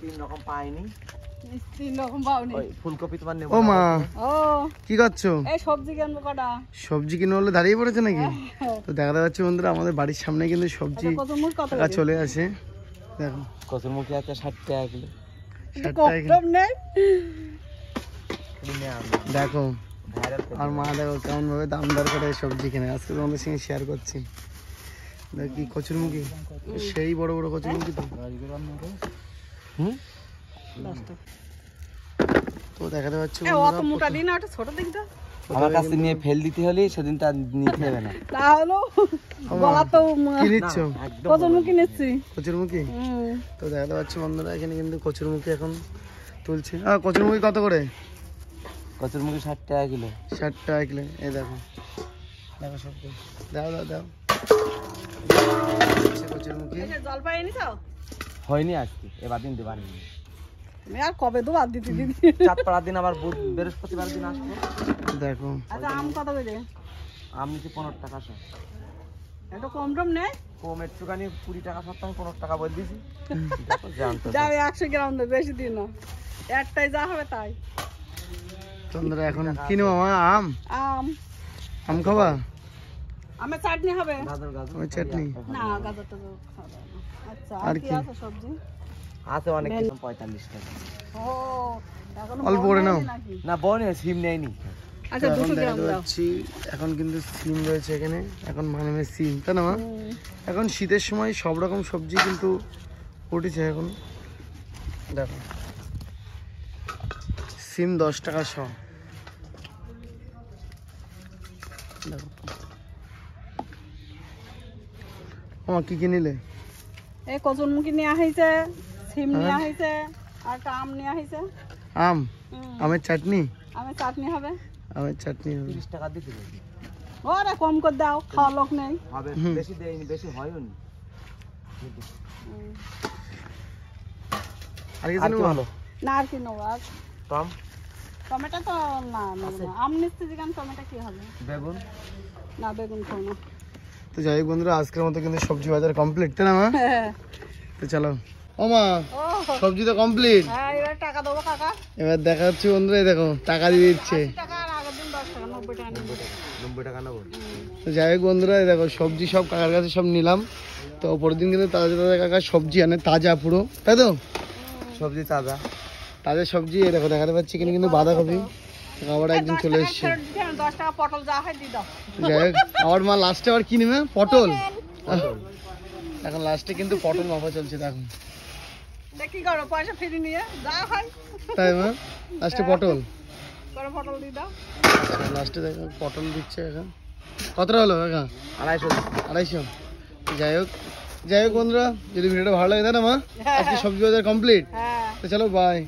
তিন রকম পাইনি। তিন রকম পাওনি। ফুলকপি তোমার নেব। ও মা, ও কি করছো? এই সবজি কিনবো কটা। সবজি কিনে হলে দাঁড়িয়ে পড়েছে নাকি? তো দেখা যাচ্ছে বন্ধুরা আমাদের বাড়ির সামনে কিন্তু সবজি টাকা চলে আসে। দেখো কচুরমুখী আছে 60 টাকা কিলো। 60 টাকা কিলো। নেই। দেখো আর মা দেখো কেমন ভাবে দাম দর করে সবজি কিনে। আজকে তোমাদের সঙ্গে শেয়ার করছি। দেখ কি কচুরমুখী, সেই বড় বড় কচুরমুখী তো। তো দেখাতে পাচ্ছি অত মোটা দিন ওটা ছোট দিকটা আমার কাছে নিয়ে ফেল দিতে হলে সেদিন তার নিতে হবে না। তাহলে গলা তো কি নিচ্ছ? কচুরমুখী নিচ্ছি। কচুরমুখী। তো দেখাতে পাচ্ছি বন্ধুরা এখানে কিন্তু কচুরমুখী এখন তুলছে। কচুরমুখী কত করে? কচুরমুখী 60 টাকা কিলো। 60 টাকা কিলো। এই দেখো দেখো সব দাও দাও দাও। কচুরমুখী জলপাই এনেছো? হয়নি আজকে, এবার দিন দেবার নেই। আমি আর কবে তো বাদ দিতে দিদি। চাঁদপাড়ার দিন আবার বৃহস্পতিবার দিন আসবো। দেখো আচ্ছা আম কত করে? আম নিচ্ছি 15 টাকা সব। একটু কম টম নেই? কম একটুখানি 20 টাকা সপ্তাহে 15 টাকা বল দিয়েছি। যাও 100 গ্রাম দেব, বেশি দিন না, একটাই যা হবে তাই। তোমরা এখন কি নেবো? আম আম আম খাবা? আমের চাটনি হবে। ওই চাটনি না গাজর তো খাওয়া যাবে না। আচ্ছা আর আর কি কি আছে সবজি? আছে অনেক কিছু। 45 টাকা। ও এখন অল্প করে নাও। না বনে সিম নেয়নি। আচ্ছা এখন 200 গ্রাম দেখাতে দাও। পাচ্ছি এখন কিন্তু সিম রয়েছে এখানে। এখন মানে সিম, তাই না মা? এখন শীতের সময় সব রকম সবজি কিন্তু উঠেছে এখন। দেখো সিম 10 টাকা শ। দেখো আমার কি কিনিলে? এই কচুরমুখী নেওয়া হয়েছে, সিম নেওয়া হয়েছে, আর একটা আম নেওয়া হয়েছে। আম, আমের চাটনি। আমের চাটনি হবে। আমের চাটনি হবে। 30 টাকা দিতে ওরে কম করে দাও, খাওয়ার লোক নেই। হবে, বেশি দেয়নি, বেশি হয়নি। আর কিছু নেবো? না আর কি নেবো? আর টম টমেটো তো না নেবো না। আম নিচ্ছি যেখানে, টমেটো কি হবে? বেগুন না বেগুন খাও না। তো যাই হোক বন্ধুরা আজকের মতো কিন্তু সবজি বাজার কমপ্লিট, তাই না মা? তো চলো। ও মা, সবজি তো কমপ্লিট। হ্যাঁ এবার টাকা দেবো কাকা। এবার দেখা হচ্ছে বন্ধুরা, এই দেখো টাকা দিয়ে দিচ্ছে। 80 টাকা আর আগের দিন 10 টাকা, 90 টাকা নেবো। 90 টাকা নেবো। তো যাই হোক বন্ধুরা এই দেখো সবজি সব কাকার কাছে সব নিলাম। তো পরের দিন কিন্তু তাজা তাজা কাকা সবজি আনে, তাজা পুরো, তাই তো? সবজি তাজা তাজা সবজি। এই দেখো দেখাতে পাচ্ছি এখানে কিন্তু বাঁধাকপি আবার একদিন চলে এসছে। 10 টাকা পটল যা হয় দিয়ে দাও। যাই হোক আবার মা লাস্টে আবার কি নেবে? পটল। এখন লাস্টে কিন্তু পটল মাপা চলছে দেখো। দেখি করো, পয়সা ফিরে নিয়ে যা হয় তাই মা লাস্টে পটল। করে পটল দিয়ে দাও। লাস্টে দেখো পটল দিচ্ছে এখন। কতটা হলো কাকা? 250। যাই হোক বন্ধুরা যদি ভিডিওটা ভালো লাগে তাই না মা? আজকে সবজি বাজার কমপ্লিট। হ্যাঁ তো চলো বাই।